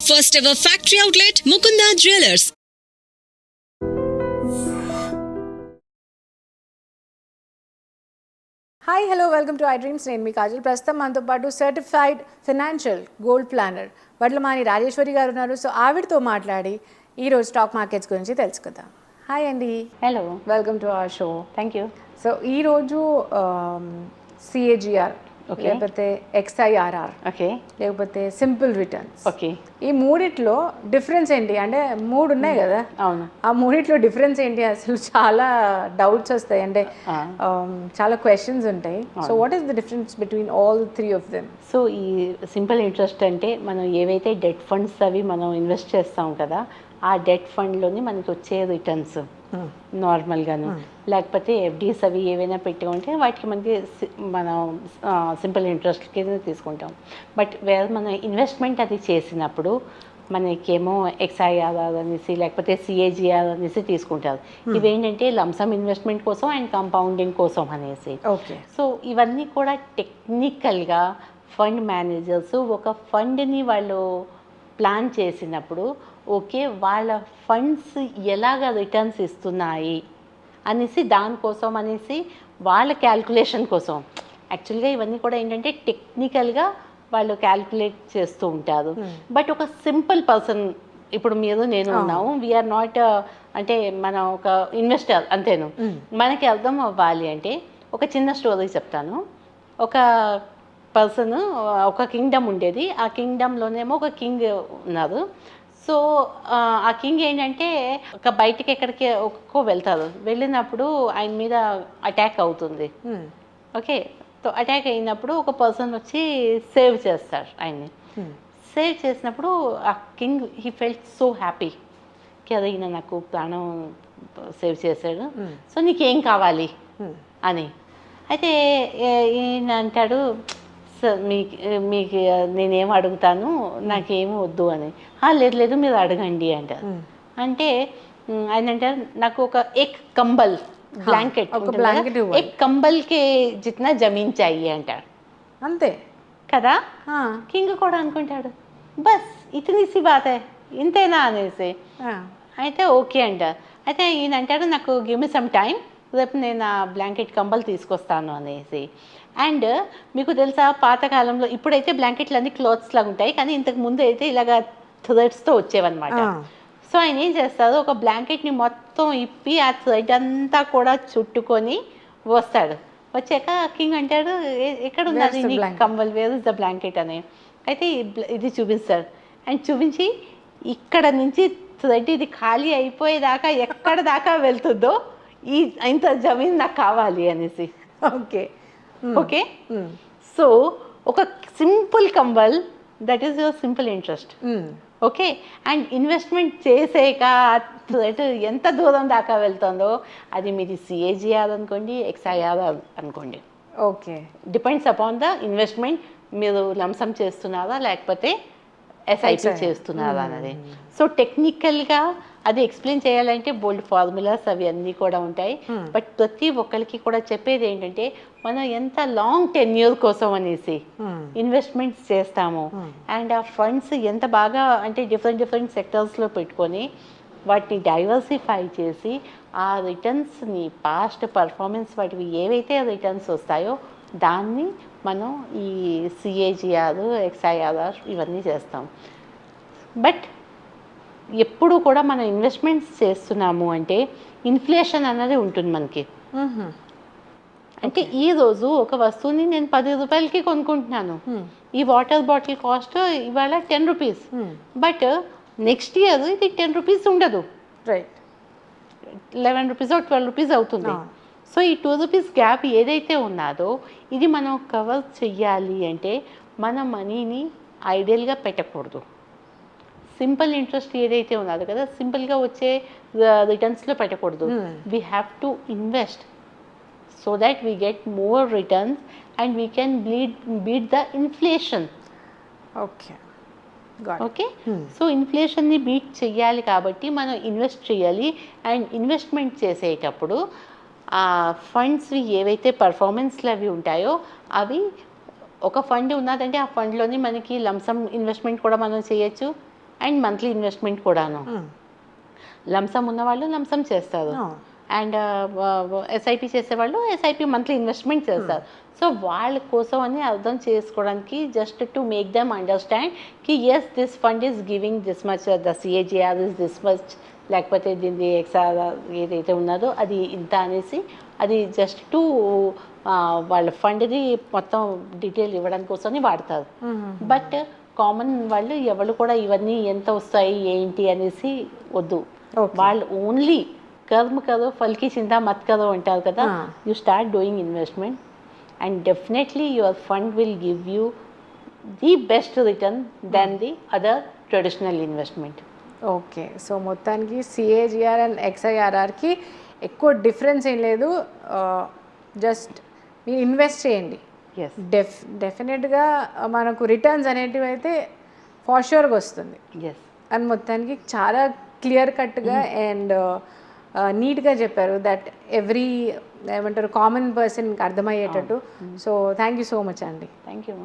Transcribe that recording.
First ever factory outlet, Mukunda Jewelers. Hi hello welcome to I dreams. నేను మీ కాజల్. ప్రస్తుతం మనతో పాటు certified financial gold planner Vadlamani Rajeshwari గారు ఉన్నారు. సో ఆవిడతో మాట్లాడి ఈరోజు స్టాక్ మార్కెట్స్ గురించి తెలుసుకుందాం. హాయ్ అండి. Hello, welcome to our show. Thank you. So ఈరోజు సిఏజిఆర్ Okay. లేకపోతే ఎక్స్ఐఆర్ఆర్ ఓకే లేకపోతే సింపుల్ రిటర్న్స్, ఓకే, ఈ మూడిట్లో డిఫరెన్స్ ఏంటి? అంటే మూడు ఉన్నాయి కదా, అవును. ఆ మూడిట్లో డిఫరెన్స్ ఏంటి? అసలు చాలా డౌట్స్ వస్తాయి, అంటే చాలా క్వశ్చన్స్ ఉంటాయి. So what is the difference between all three of them? So ఈ సింపుల్ ఇంట్రెస్ట్ అంటే మనం ఏవైతే డెట్ ఫండ్స్ అవి మనం ఇన్వెస్ట్ చేస్తాం కదా, ఆ డెట్ ఫండ్లోని మనకి వచ్చే రిటర్న్స్ నార్మల్గాను, లేకపోతే ఎఫ్డీస్ అవి ఏవైనా పెట్టుకుంటే వాటికి మనకి మనం సింపుల్ ఇంట్రెస్ట్ కింద తీసుకుంటాం. బట్ వేరే మనం ఇన్వెస్ట్మెంట్ అది చేసినప్పుడు మనకేమో ఎక్స్ఐఆర్ఆర్ అనేసి లేకపోతే సిఏజిఆర్ అనేసి తీసుకుంటారు. ఇవేంటంటే లంసమ్ ఇన్వెస్ట్మెంట్ కోసం అండ్ కంపౌండింగ్ కోసం అనేసి. ఓకే. సో ఇవన్నీ కూడా టెక్నికల్గా ఫండ్ మేనేజర్స్ ఒక ఫండ్ని వాళ్ళు ప్లాన్ చేసినప్పుడు ఓకే వాళ్ళ ఫండ్స్ ఎలాగ రిటర్న్స్ ఇస్తున్నాయి అనేసి దానికోసం అనేసి వాళ్ళ క్యాల్కులేషన్ కోసం యాక్చువల్గా ఇవన్నీ కూడా ఏంటంటే టెక్నికల్గా వాళ్ళు క్యాల్కులేట్ చేస్తూ ఉంటారు. బట్ ఒక సింపుల్ పర్సన్, ఇప్పుడు మీరు నేను ఉన్నాము, వీఆర్ నాట్ అంటే మనం ఒక ఇన్వెస్టర్ అంతేను. మనకి అర్థం అవ్వాలి అంటే ఒక చిన్న స్టోరీ చెప్తాను. ఒక పర్సన్, ఒక కింగ్డమ్ ఉండేది. ఆ కింగ్డమ్లోనేమో ఒక కింగ్ ఉన్నారు. సో ఆ కింగ్ ఏంటంటే ఒక బయటికి ఎక్కడికి ఒక్కో వెళ్తారు. వెళ్ళినప్పుడు ఆయన మీద అటాక్ అవుతుంది. ఓకే. సో అటాక్ అయినప్పుడు ఒక పర్సన్ వచ్చి సేవ్ చేస్తారు ఆయన్ని. సేవ్ చేసినప్పుడు ఆ king he felt so happy కదా, ఈయన నాకు ప్రాణం సేవ్ చేశాడు, సో నీకేం కావాలి అని. అయితే ఈయన అంటాడు, సార్ మీకు నేనేం అడుగుతాను, నాకేమీ వద్దు అని. లేదు లేదు మీరు అడగండి అంటారు. అంటే ఆయన అంటారు, నాకు ఒక ఎక్ కంబల్ బ్లాంకెట్ ఎక్ కంబల్కే జిత్నా జమీన్ చాయి అంటాడు. అంతే కదా. కింగ్ కూడా అనుకుంటాడు, బస్ ఇతని సి బాతే, ఇంతేనా అనేసి. అయితే ఓకే అంటారు. అయితే ఈయన అంటాడు, నాకు గివ్ మీ సమ్ టైం, రేపు నేను ఆ బ్లాంకెట్ కంబల్ తీసుకొస్తాను అనేసి. అండ్ మీకు తెలుసా, పాతకాలంలో ఇప్పుడైతే బ్లాంకెట్లు అన్ని క్లాత్స్ లాగా ఉంటాయి, కానీ ఇంతకు ముందు అయితే ఇలాగ థ్రెడ్స్తో వచ్చేవన్నమాట. సో ఆయన ఏం చేస్తారు, ఒక బ్లాంకెట్ని మొత్తం ఇప్పి ఆ థ్రెడ్ అంతా కూడా చుట్టుకొని వస్తాడు. వచ్చాక కింగ్ అంటాడు, ఎక్కడ ఉన్నది నీ కంబల్, వేర్ ఇస్ ద బ్లాంకెట్ అని. అయితే ఇది చూపిస్తాడు. అండ్ చూపించి ఇక్కడ నుంచి థ్రెడ్ ఇది ఖాళీ అయిపోయేదాకా ఎక్కడ దాకా వెళ్తుందో ఈ ఇంత జమీన్ నాకు కావాలి అనేసి. ఓకే. ఓకే. సో ఒక సింపుల్ కంబల్, that is your simple interest. Okay. And investment చేసాక ఎంత దూరం దాకా వెళ్తుందో అది మీది సిఏజిఆర్ అనుకోండి, ఎక్స్ఐఆర్ఆర్ అనుకోండి. Okay. Depends upon the investment, మీరు లంసమ్ చేస్తున్నారా లేకపోతే ఎస్ఐపి చేస్తున్నారా అన్నది. సో టెక్నికల్గా అది ఎక్స్ప్లెయిన్ చేయాలంటే బోల్డ్ ఫార్ములాస్ అవి అన్నీ కూడా ఉంటాయి. బట్ ప్రతి ఒక్కరికి కూడా చెప్పేది ఏంటంటే, మనం ఎంత లాంగ్ టెన్యూర్ కోసం అనేసి ఇన్వెస్ట్మెంట్స్ చేస్తాము, అండ్ ఆ ఫండ్స్ ఎంత బాగా అంటే డిఫరెంట్ సెక్టర్స్లో పెట్టుకొని వాటిని డైవర్సిఫై చేసి ఆ రిటర్న్స్ని పాస్ట్ పర్ఫార్మెన్స్ వాటివి ఏవైతే రిటర్న్స్ వస్తాయో దాన్ని మనం ఈ సిఏజిఆర్, ఎక్స్ఐఆర్ఆర్ ఇవన్నీ చేస్తాం. బట్ ఎప్పుడు కూడా మనం ఇన్వెస్ట్మెంట్స్ చేస్తున్నాము అంటే ఇన్ఫ్లేషన్ అన్నది ఉంటుంది మనకి. అంటే ఈరోజు ఒక వస్తువుని నేను 10 రూపాయలకి కొనుక్కుంటున్నాను, ఈ వాటర్ బాటిల్ కాస్ట్ ఇవాళ 10 రూపీస్, బట్ నెక్స్ట్ ఇయర్ ఇది 10 రూపీస్ ఉండదు, రైట్, 11 రూపీస్ 12 రూపీస్ అవుతుంది. సో ఈ 2 రూపీస్ గ్యాప్ ఏదైతే ఉన్నదో ఇది మనం కవర్ చెయ్యాలి అంటే మన మనీని ఐడియల్గా పెట్టకూడదు. సింపుల్ ఇంట్రెస్ట్ ఏదైతే ఉన్నదో కదా, సింపుల్గా వచ్చే రిటర్న్స్లో పెట్టకూడదు. We have to invest so that we get more returns and we can beat the inflation. Okay. Okay. So ఇన్ఫ్లేషన్ని బీట్ చేయాలి కాబట్టి మనం ఇన్వెస్ట్ చేయాలి. అండ్ ఇన్వెస్ట్మెంట్ చేసేటప్పుడు ఆ ఫండ్స్వి ఏవైతే పర్ఫార్మెన్స్లు అవి ఉంటాయో అవి ఒక ఫండ్ ఉన్నదంటే ఆ ఫండ్లోని మనకి లంసమ్ ఇన్వెస్ట్మెంట్ కూడా మనం చేయొచ్చు, అండ్ మంత్లీ ఇన్వెస్ట్మెంట్ కూడాను. లంసమ్ ఉన్నవాళ్ళు లంసమ్ చేస్తారు, అండ్ ఎస్ఐపి చేసేవాళ్ళు ఎస్ఐపి మంత్లీ ఇన్వెస్ట్మెంట్ చేస్తారు. సో వాళ్ళ కోసం అని అర్థం చేసుకోవడానికి, just to make them understand కి as this fund is giving this much, the CAGR is this much, లేకపోతే దీని ఎక్స్ఆర్ ఏదైతే ఉన్నదో అది ఇంత అనేసి, అది జస్ట్ టు వాళ్ళ ఫండ్ది మొత్తం డీటెయిల్ ఇవ్వడానికి కోసమని వాడతారు. బట్ కామన్ వాళ్ళు ఎవరు కూడా ఇవన్నీ ఎంత వస్తాయి ఏంటి అనేసి వద్దు. వాళ్ళు ఓన్లీ కర్మ కదో ఫల్కి చింత మత్ కదో అంటారు కదా. You start doing investment and definitely your fund will give you the best return than the other traditional investment. Okay, so మొత్తానికి సిఏజిఆర్ అండ్ ఎక్స్ఐఆర్ఆర్కి ఎక్కువ డిఫరెన్స్ ఏం లేదు, జస్ట్ మీరు ఇన్వెస్ట్ చేయండి. డెఫినెట్గా మనకు రిటర్న్స్ అనేటివి అయితే ఫార్ షూర్గా వస్తుంది. అండ్ మొత్తానికి చాలా క్లియర్ కట్గా అండ్ నీట్గా చెప్పారు, దట్ ఎవ్రీ ఏమంటారు కామన్ పర్సన్కి అర్థమయ్యేటట్టు. So thank you so much అండి. Thank you.